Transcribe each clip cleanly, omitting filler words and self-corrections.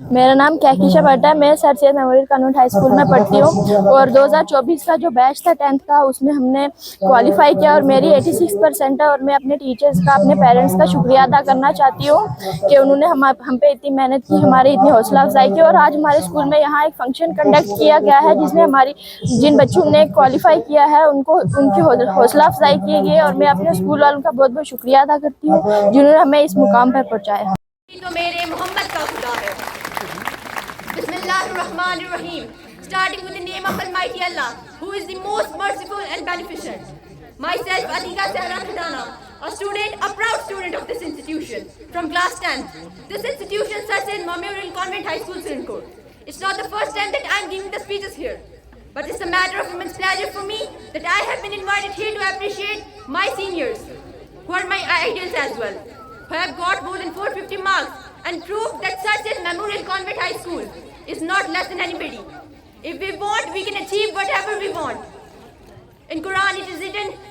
मेरा नाम कैकिशा भट्ट है। मैं sir Syed memorial convent high school में पढ़ती हूँ और 2024 का जो बैच था 10th का, उसमें हमने क्वालिफाई किया और मेरी 86% है। और मैं अपने टीचर्स का, अपने पेरेंट्स का शुक्रिया अदा करना चाहती हूँ कि उन्होंने हम पे इतनी मेहनत की, हमारी इतनी हौसला अफजाई की। और आज हमारे स्कूल में यहाँ एक फंक्शन कंडक्ट किया गया है जिसमें हमारी जिन बच्चों ने क्वालिफाई किया है उनको उनकी हौसला अफजाई की गई है। और मैं अपने स्कूल वालों का बहुत बहुत शुक्रिया अदा करती हूँ जिन्होंने हमें इस मुकाम पर पहुँचाया। तो मेरे मोहम्मद का खुदा है। Bismillahirrahmanirrahim. Starting with the name of Almighty Allah, who is the most merciful and beneficent. Myself, Atiqa Sahra Khadana, a student, a proud student of this institution, from class 10th. This institution starts in Memorial Convent High School, Sirincourt. It's not the first time that I'm giving the speeches here, but it's a matter of immense pleasure for me that I have been invited here to appreciate my seniors, who are my ideals as well, who have got more than 450 marks and proved that such as Memorial Convent High School is not less than anybody. If we want, we can achieve whatever we want. In Quran it is written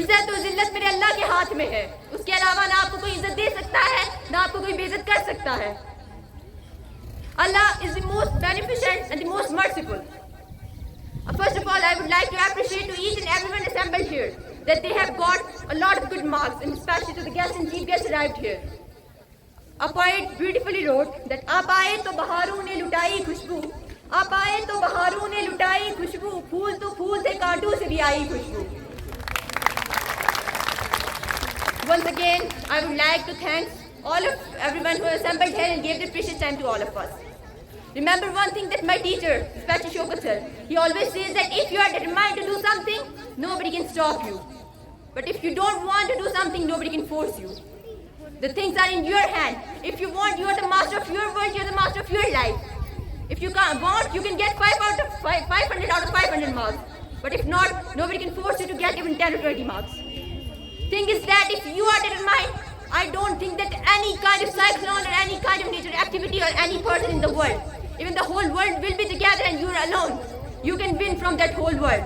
इज्जत और जिल्लत मेरे अल्लाह के हाथ में है। उसके अलावा ना आपको कोई इज्जत दे सकता है, ना आपको कोई बेइज्जत कर सकता है। Allah is the most beneficent and the most merciful. First of all, I would like to appreciate to each and everyone assembled here that they have got a lot of good marks, and especially to the guests and chief guests arrived here. A poet beautifully wrote that आप आए तो बहारों ने लुटाई खुशबू, आप आए तो बहारों ने लुटाई खुशबू, फूल तो फूल थे कांटों से भी आई खुशबू. Once again, I would like to thank everyone who assembled here and gave their precious time to all of us. Remember one thing that my teacher, Special Shokat sir, he always says that if you are determined to do something, nobody can stop you. But if you don't want to do something, nobody can force you. The things are in your hand. If you want, you are the master of your world, you are the master of your life. If you can't want, you can get 500 out of 500 marks. But if not, nobody can force you to get even 10 or 20 marks. Thing is that if you are determined, I don't think that any kind of cyclone or any kind of nature activity or any person in the world, even the whole world will be together and you are alone, you can win from that whole world.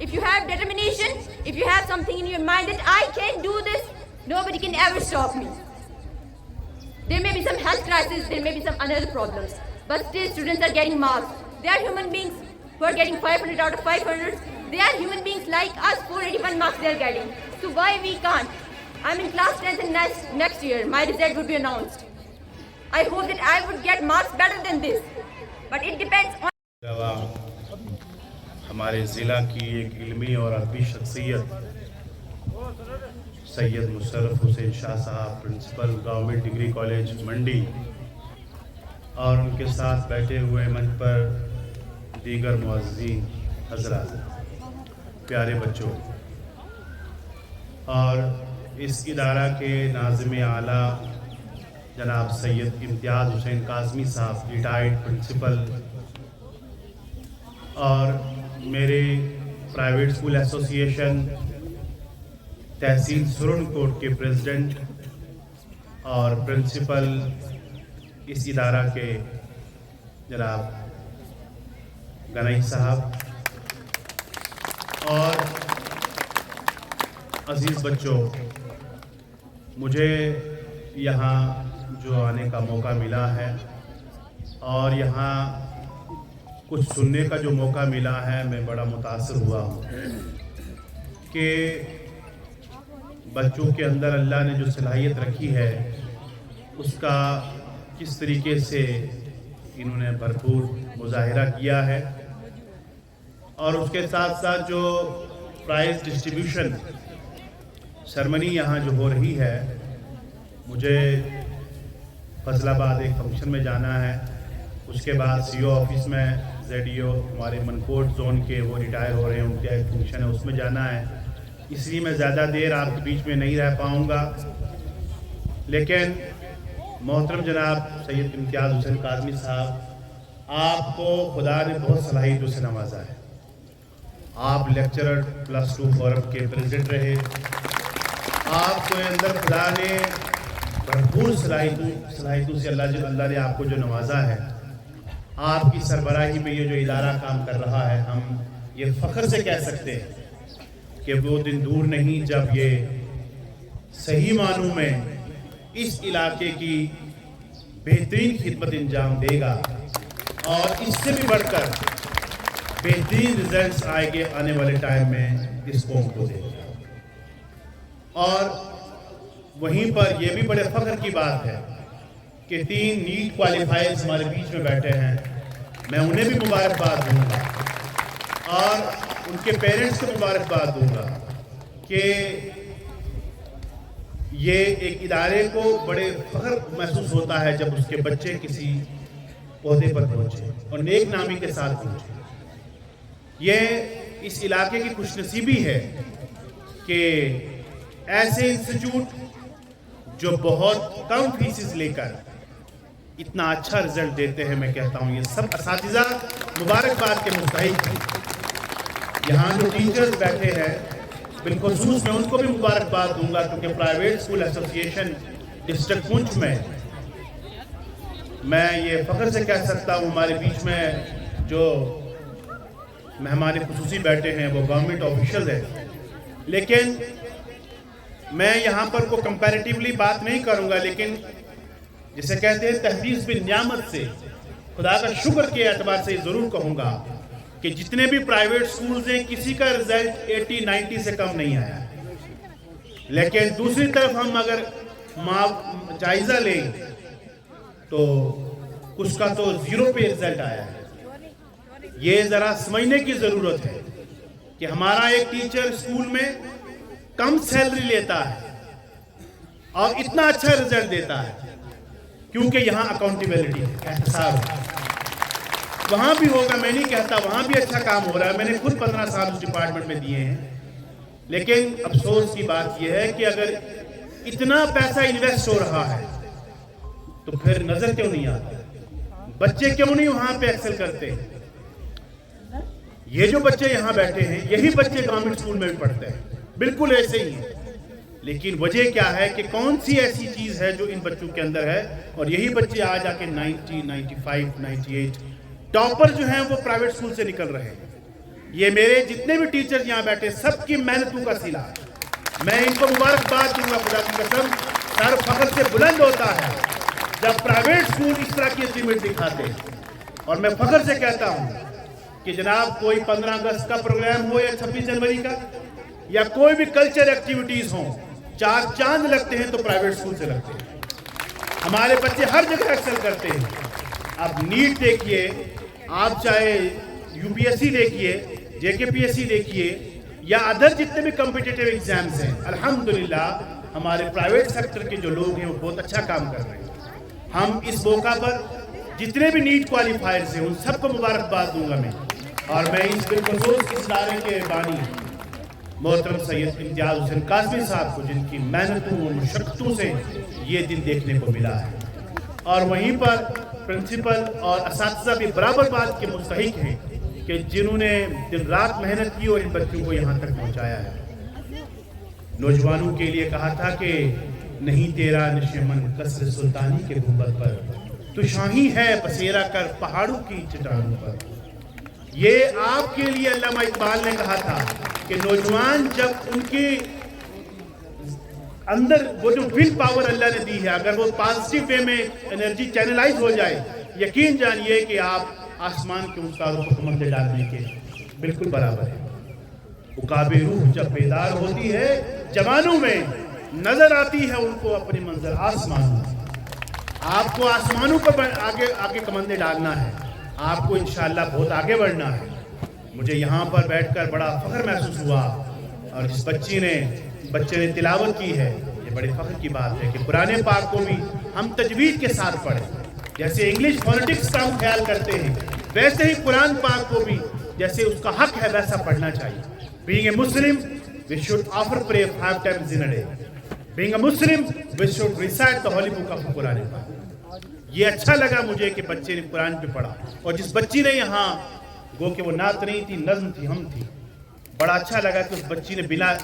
If you have determination, if you have something in your mind that I can do this, nobody can ever stop me. There may be some health crisis, there may be some other problems, but still students are getting marks. They are human beings who are getting 500 out of 500. They are human beings like us, 481 marks they are getting. So why we can't? I'm in class 10th and next year my result would be announced. I hope that I would get marks better than this, but it depends on. हमारे ज़िला की एक इल्मी और अदबी शख्सियत सैयद मुशर्रफ हुसैन शाह साहब, principal government degree college मंडी, और उनके साथ बैठे हुए मंच पर दीगर मुअज़्ज़िन हज़रात, प्यारे बच्चों, और इस इदारा के नाज़िम आला जनाब सैयद इम्तियाज़ हुसैन काज़मी साहब, रिटायर्ड प्रिंसिपल, और मेरे प्राइवेट स्कूल एसोसिएशन तहसील सुरनकोट के प्रेसिडेंट और प्रिंसिपल इस इदारा के जनाब गनई साहब, और अज़ीज़ बच्चों, मुझे यहाँ जो आने का मौका मिला है और यहाँ कुछ सुनने का जो मौका मिला है, मैं बड़ा मुतासिर हुआ हूँ कि बच्चों के अंदर अल्लाह ने जो सलाहियत रखी है उसका किस तरीके से इन्होंने भरपूर मुजाहिरा किया है। और उसके साथ साथ जो प्राइज़ डिस्ट्रीब्यूशन सेरेमनी यहाँ जो हो रही है, मुझे फैसलाबाद एक फंक्शन में जाना है, उसके बाद सीओ ऑफिस में जेडीओ हमारे मनकोट जोन के वो रिटायर हो रहे हैं, उनका एक फंक्शन है, उसमें जाना है, इसलिए मैं ज़्यादा देर आपके बीच में नहीं रह पाऊँगा। लेकिन मोहतरम जनाब सैयद इम्तियाज़ हुसैन काज़मी साहब, आपको खुदा ने बहुत सलाहियतों से नवाजा है। आप लेक्चरर +2 फोरम के प्रेसिडेंट रहे, आपके अंदर खुदा ने भरपूर सलाहियतों से अल्लाह ने आपको जो नवाजा है, आपकी सरबराही में ये जो इदारा काम कर रहा है, हम ये फ़ख्र से कह सकते हैं कि वो दिन दूर नहीं जब ये सही मानों में इस इलाके की बेहतरीन खिदमत अंजाम देगा और इससे भी बढ़कर बेहतरीन रिजल्ट्स आएंगे आने वाले टाइम में इस कौम को देगा। और वहीं पर यह भी बड़े फख्र की बात है कि 3 नीट क्वालिफायर्स हमारे बीच में बैठे हैं। मैं उन्हें भी मुबारकबाद दूंगा और उनके पेरेंट्स को मुबारकबाद दूंगा कि ये एक इदारे को बड़े फख्र महसूस होता है जब उसके बच्चे किसी पौधे पर पहुंचे और नेक नामी के साथ पहुंचे। ये इस इलाके की खुशनसीबी है कि ऐसे इंस्टीट्यूट जो बहुत कम फीसिस लेकर इतना अच्छा रिजल्ट देते हैं, मैं कहता हूँ ये सब असातिज़ा मुबारकबाद के मुस्तहिक हैं। यहाँ जो टीचर्स बैठे हैं बिलखुसूस मैं उनको भी मुबारकबाद दूंगा, क्योंकि private school association district Poonch में मैं ये फ़ख्र से कह सकता हूँ हमारे बीच में जो मेहमान खुसूसी बैठे हैं वो गवर्नमेंट ऑफिशियल है। लेकिन मैं यहाँ पर को कंपैरेटिवली बात नहीं करूँगा, लेकिन जिसे कहते हैं तहदीस बिन नियामत से खुदा का शुक्र के एतबार से ज़रूर कहूँगा कि जितने भी प्राइवेट स्कूल्स हैं किसी का रिजल्ट 80-90 से कम नहीं आया। लेकिन दूसरी तरफ हम अगर जायज़ा लें तो कुछ का तो 0 पे रिजल्ट आया है। ये ज़रा समझने की ज़रूरत है कि हमारा एक टीचर स्कूल में कम सैलरी लेता है और इतना अच्छा रिजल्ट देता है, क्योंकि यहाँ अकाउंटेबिलिटी है, एहतसाब है। वहाँ भी होगा, मैं नहीं कहता, वहाँ भी अच्छा काम हो रहा है। मैंने खुद 15 साल उस डिपार्टमेंट में दिए हैं। लेकिन अफसोस की बात यह है कि अगर इतना पैसा इन्वेस्ट हो रहा है तो फिर नजर क्यों नहीं आता? बच्चे क्यों नहीं वहाँ पे एक्सेल करते? ये जो बच्चे यहाँ बैठे हैं यही बच्चे गवर्नमेंट स्कूल में भी पढ़ते हैं, बिल्कुल ऐसे ही हैं। लेकिन वजह क्या है कि कौन सी ऐसी चीज़ है जो इन बच्चों के अंदर है, और यही बच्चे आज आके 90, 95, 98 टॉपर जो हैं वो प्राइवेट स्कूल से निकल रहे हैं। ये मेरे जितने भी टीचर यहाँ बैठे सबकी मेहनतों का सिला है। मैं इनको मुबारकबाद दूंगा, खुदा की कसम सर फख्र से बुलंद होता है जब प्राइवेट स्कूल इस तरह की अचीवमेंट दिखाते हैं। और मैं फख्र से कहता हूँ कि जनाब कोई 15 अगस्त का प्रोग्राम हो या 26 जनवरी का या कोई भी कल्चर एक्टिविटीज़ हों, 4 चांद लगते हैं तो प्राइवेट स्कूल से लगते हैं। हमारे बच्चे हर जगह एक्सेल करते हैं। आप नीट देखिए, आप चाहे यूपीएससी देखिए, जेकेपीएससी देखिए या अदर जितने भी कॉम्पिटिटिव एग्जाम्स हैं, अल्हम्दुलिल्लाह हमारे प्राइवेट सेक्टर के जो लोग हैं वो बहुत अच्छा काम कर रहे हैं। हम इस मौका पर जितने भी नीट क्वालिफायर्स हैं उन सबको मुबारकबाद दूंगा मैं। और मैं इस बिलखुसूस इस इदारे के बानी मोहतरम सैयद इम्तियाज़ हुसैन कासमी साहब को, जिनकी मेहनतों और मुशक्क़तों से ये दिन देखने को मिला है, और वहीं पर प्रिंसिपल और असातिज़ा भी बराबर बात के मुस्तहिक हैं कि जिन्होंने दिन रात मेहनत की और इन बच्चों को यहाँ तक पहुँचाया है। नौजवानों के लिए कहा था कि नहीं तेरा नशेमन कसर सुल्तानी के गुंबद पर, तो शाही है बसेरा कर पहाड़ों की चट्टानों पर। ये आपके लिए अल्लामा इकबाल ने कहा था कि नौजवान जब उनके अंदर वो जो विल पावर अल्लाह ने दी है, अगर वो पॉजिटिव वे में एनर्जी चैनलाइज हो जाए, यकीन जानिए कि आप आसमान के उस्तादों को कमंदे डालने के बिल्कुल बराबर है। उकाबे रूह जब बेदार होती है जवानों में, नजर आती है उनको अपनी मंजर आसमान में। आपको आसमानों पर आगे आगे कमंदे डालना है, आपको इंशाअल्लाह बहुत आगे बढ़ना है। मुझे यहाँ पर बैठकर बड़ा फख्र महसूस हुआ, और जिस बच्चे ने तिलावत की है, ये बड़े फख्र की बात है कि कुरान पाक को भी हम तजवीज़ के साथ पढ़ें। जैसे इंग्लिश फोनेटिक्स का हम ख्याल करते हैं, वैसे ही कुरान पाक को भी जैसे उसका हक है वैसा पढ़ना चाहिए। Being a Muslim we should offer prayer 5 times in a day. Being a Muslim we should recite the holy book of Quran पाक। ये अच्छा लगा मुझे कि बच्चे ने कुरान पे पढ़ा, और जिस बच्ची ने यहाँ गो के वो नात नहीं थी, नज़्म थी, हम थी, बड़ा अच्छा लगा कि उस बच्ची ने बिना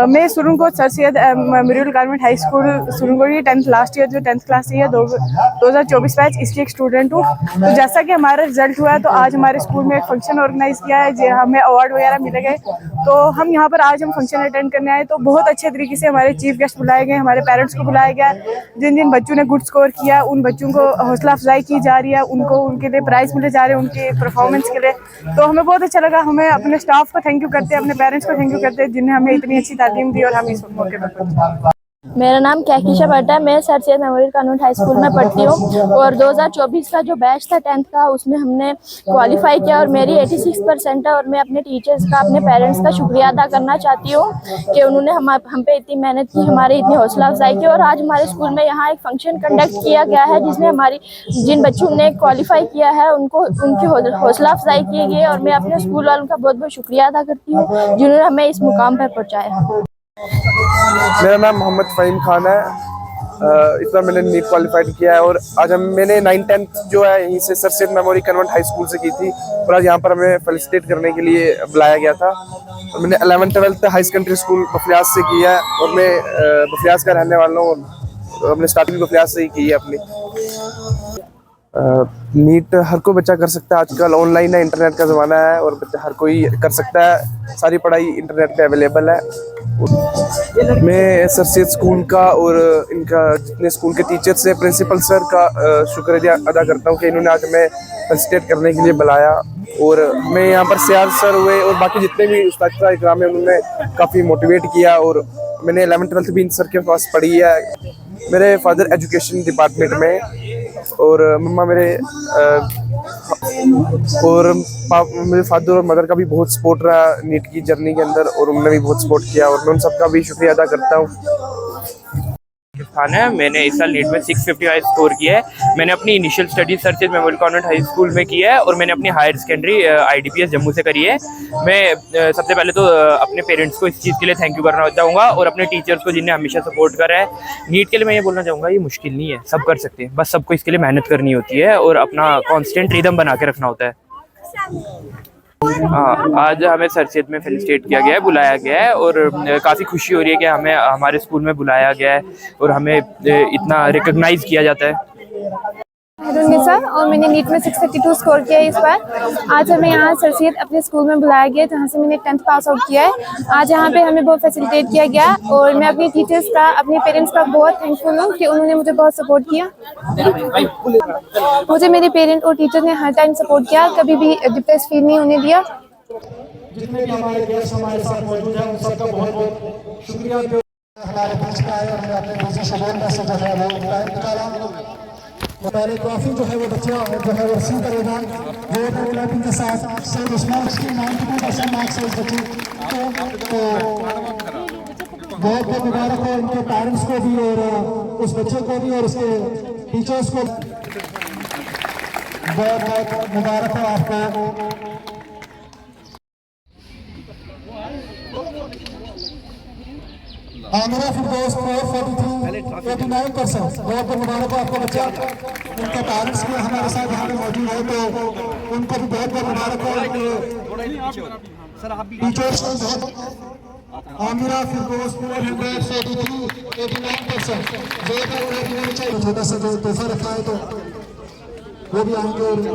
मैं Surankot sir Syed memorial government high school Surankot की 10th लास्ट ईयर जो 10th क्लास है 2024 बैच, इसकी एक स्टूडेंट हूँ। तो जैसा कि हमारा रिजल्ट हुआ है तो आज हमारे स्कूल में एक फंक्शन ऑर्गेनाइज किया है, जो हमें अवार्ड वगैरह मिले गए, तो हम यहाँ पर आज हम फंक्शन अटेंड करने आए, तो बहुत अच्छे तरीके से हमारे चीफ गेस्ट बुलाए गए, हमारे पेरेंट्स को बुलाया गया। जिन जिन बच्चों ने गुड स्कोर किया उन बच्चों को हौसला अफजाई की जा रही है, उनको उनके लिए प्राइज़ मिले जा रहे हैं उनके परफॉर्मेंस के लिए। तो हमें बहुत अच्छा लगा। हमें अपने स्टाफ को थैंक यू करते हैं, अपने पेरेंट्स को थैंक यू करते हैं जिन्हें हमें इतनी अच्छी तालीम दी और हम इस मौके पर। मेरा नाम कैकिशा भट्ट है। मैं sir Syed memorial convent high school में पढ़ती हूँ और 2024 का जो बैच था 10th का उसमें हमने क्वालिफाई किया और मेरी 86% है। और मैं अपने टीचर्स का, अपने पेरेंट्स का शुक्रिया अदा करना चाहती हूँ कि उन्होंने हम पे इतनी मेहनत की, हमारी इतनी हौसला अफजाई की। और आज हमारे स्कूल में यहाँ एक फंक्शन कंडक्ट किया गया है जिसमें हमारी जिन बच्चों ने क्वालिफाई किया है उनको उनकी हौसला अफजाई की गई। और मैं अपने स्कूल वालों का बहुत बहुत शुक्रिया अदा करती हूँ जिन्होंने हमें इस मुकाम पर पहुँचाया। मेरा नाम मोहम्मद फ़हीम खान है। इतना मैंने नीट क्वालिफाइड किया है और आज मैंने 9th-10th जो है यहीं से sir Syed memorial convent high school से की थी और आज यहाँ पर हमें फेलिसिटेट करने के लिए बुलाया गया था। और मैंने 11th-12th high secondary school Bafliaz से किया है और मैं बफलियाज का रहने वाला हूँ और हमने स्टार्टिंग बफलियाज से ही की है अपनी। नीट हर कोई बच्चा कर सकता है, आजकल ऑनलाइन है, इंटरनेट का ज़माना है और बच्चा हर कोई कर सकता है। सारी पढ़ाई इंटरनेट पे अवेलेबल है। मैं सर सैयद स्कूल का और इनका जितने स्कूल के टीचर्स हैं, प्रिंसिपल सर का शुक्रिया अदा करता हूँ कि इन्होंने आज हमें फेलिसिटेट करने के लिए बुलाया। और हमें यहाँ पर सियाज सर हुए और बाकी जितने भी उस्ताद इकराम हैं उन्होंने काफ़ी मोटिवेट किया। और मैंने 11th-12th भी इन सर के पास पढ़ी है। मेरे फादर एजुकेशन डिपार्टमेंट में और मम्मा मेरे मेरे फादर और मदर का भी बहुत सपोर्ट रहा नीट की जर्नी के अंदर और उन्होंने भी बहुत सपोर्ट किया और मैं उन सबका भी शुक्रिया अदा करता हूँ। खान है। मैंने इस साल नीट में 655 स्कोर किया है। मैंने अपनी initial study sir Syed memorial convent high school में की है और मैंने अपनी हायर सेकेंडरी IDPS जम्मू से करी है। मैं सबसे पहले तो अपने पेरेंट्स को इस चीज़ के लिए थैंक यू करना चाहूँगा और अपने टीचर्स को जिन्हें हमेशा सपोर्ट करा है। नीट के लिए मैं ये बोलना चाहूँगा ये मुश्किल नहीं है, सब कर सकते हैं, बस सबको इसके लिए मेहनत करनी होती है और अपना कॉन्स्टेंट रिदम बना के रखना होता है। हाँ, आज हमें सर सैयद में फेलिसिटेट किया गया है, बुलाया गया है और काफ़ी खुशी हो रही है कि हमें हमारे स्कूल में बुलाया गया है और हमें इतना रिकॉग्नाइज किया जाता है। सर और मैंने नीट में 632 स्कोर किया है इस बार। आज हमें यहाँ सर सैयद अपने स्कूल में बुलाया गया, जहाँ से मैंने 10th पास आउट किया है। आज यहाँ पे हमें बहुत फैसिलिटेट किया गया और मैं अपने टीचर्स का, अपने पेरेंट्स का बहुत थैंकफुल हूँ कि उन्होंने मुझे बहुत सपोर्ट किया। मुझे मेरे पेरेंट और टीचर ने हर टाइम सपोर्ट किया, कभी भी डिप्रेस फील नहीं होने दिया। जितने भी हमारे गेस्ट हमारे साथ मौजूद हैं उन सबका बहुत बहुत शुक्रिया। हमारे बीच में आए और हमें अपने बिजी शेड्यूल में से जो है वो टाइम निकाला। पहले ट्रॉफी जो है वो बच्चा जो है वो रिसीव करेगा वो क्लैपिंग के साथ से रिस्पॉन्स की 92% मार्क्स है इस बच्चे तो बहुत बहुत मुबारक हो उनके पेरेंट्स को भी और उस बच्चे को भी और उसके टीचर्स को बहुत बहुत मुबारक हो आपको। आमिरा फिरदौस 49%। बहुत बहुत मुबारक हो आपका बच्चा। उनके पेरेंट्स भी हमारे साथ यहाँ पे मौजूद है तो उनको भी बहुत बहुत मुबारक हो। टीचर्स को बहुत आमिरा फिरदौस 443 89%। छोटा सा जो तोहफा रखा है तो वो भी आएंगे और उनको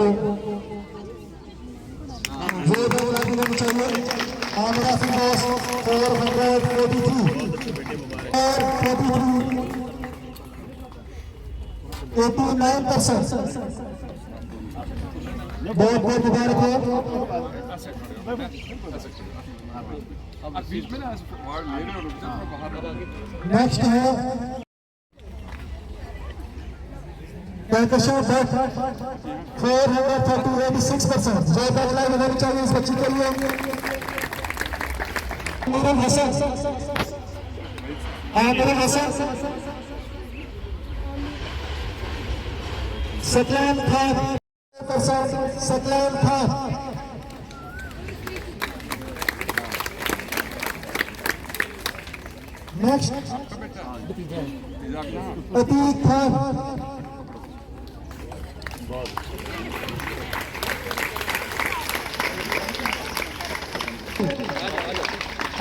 वो भी देना चाहिए। आमिरा फिरदौस 443 89%। बहुत बहुत मुबारक हो। नेक्स्ट है कैकशा भट्ट 436%। जो बैकलाइन होनी चाहिए इस बच्ची के लिए। आमिर हसन सतलाम खान 100%। सतलाम खान नेक्स्ट अतीक खान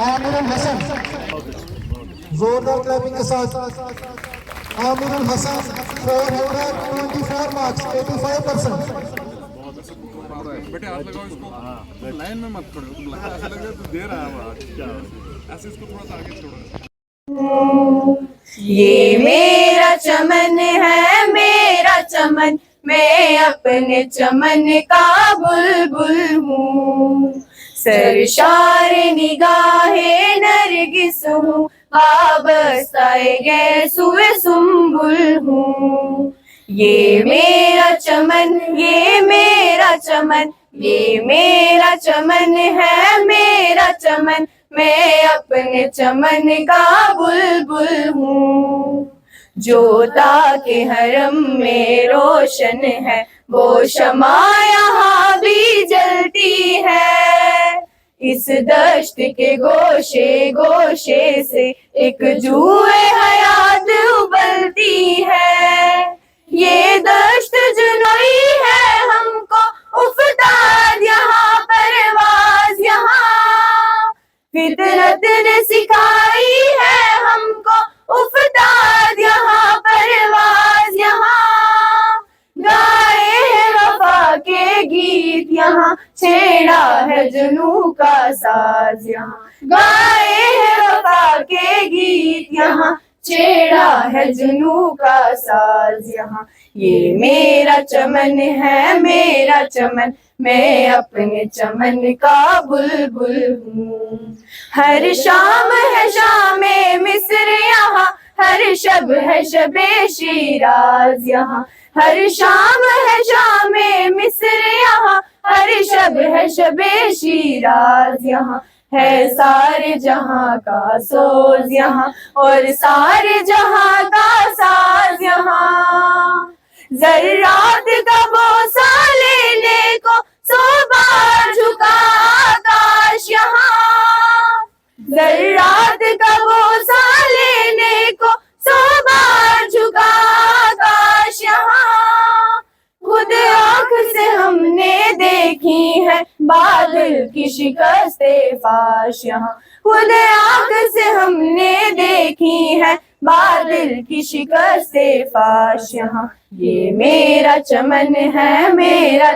आमिर हसन जोरदार क्लैपिंग के साथ आमिर हसन 424 मार्क्स 85%। बेटे हाथ लगाओ इसको, लाइन में मत खड़े हो तुम, लगता ऐसा लग रहा है तू दे रहा है आवाज, ऐसे इसको थोड़ा सा आगे छोड़ो। ये मेरा चमन है मेरा चमन, मैं अपने चमन का बुलबुल हूँ। सरशार निगाहे नरगिस हूँ, वाबस्ताए गैसुए सुम्बुल हूँ। ये मेरा चमन, ये मेरा चमन, ये मेरा चमन है मेरा चमन, मैं अपने चमन का बुलबुल हूँ। जोता के हरम में रोशन है, वो शमा यहाँ भी जलती है। इस दश्त के गोशे गोशे से एक जुए हयात उबलती है। ये दश्त जुनूई है हमको उफ्ताद यहाँ परवाज यहाँ, फितरत ने सिखाई है हमको उफ्ताद यहाँ परवाज यहाँ। गाए हैं वफा के गीत यहाँ, छेड़ा है जुनू का साज यहाँ। गाए हैं वफा के गीत यहाँ, छेड़ा है जुनू का साज यहाँ। ये मेरा चमन है मेरा चमन, मैं अपने चमन का बुलबुल हूँ। हर शाम है शामे मिस्र यहाँ, हर शब है शबे शिराज यहाँ। हर शाम है शामे मिस्र यहाँ, हर शब है शबे शिराज यहाँ। है सारे जहां का सोज यहाँ, और सारे जहां का साज यहाँ। जर्रात का बोसा लेने को 100 बार झुका आकाश यहाँ। जर्रात का बोसा लेने को 100 बार झुका आकाश यहाँ। खुद आँख से हमने देखी है बादल की शिकस्ते फाश यहाँ। खुद आँख से हमने देखी है बादल की शिकस्ते फाश यहाँ। ये मेरा चमन है मेरा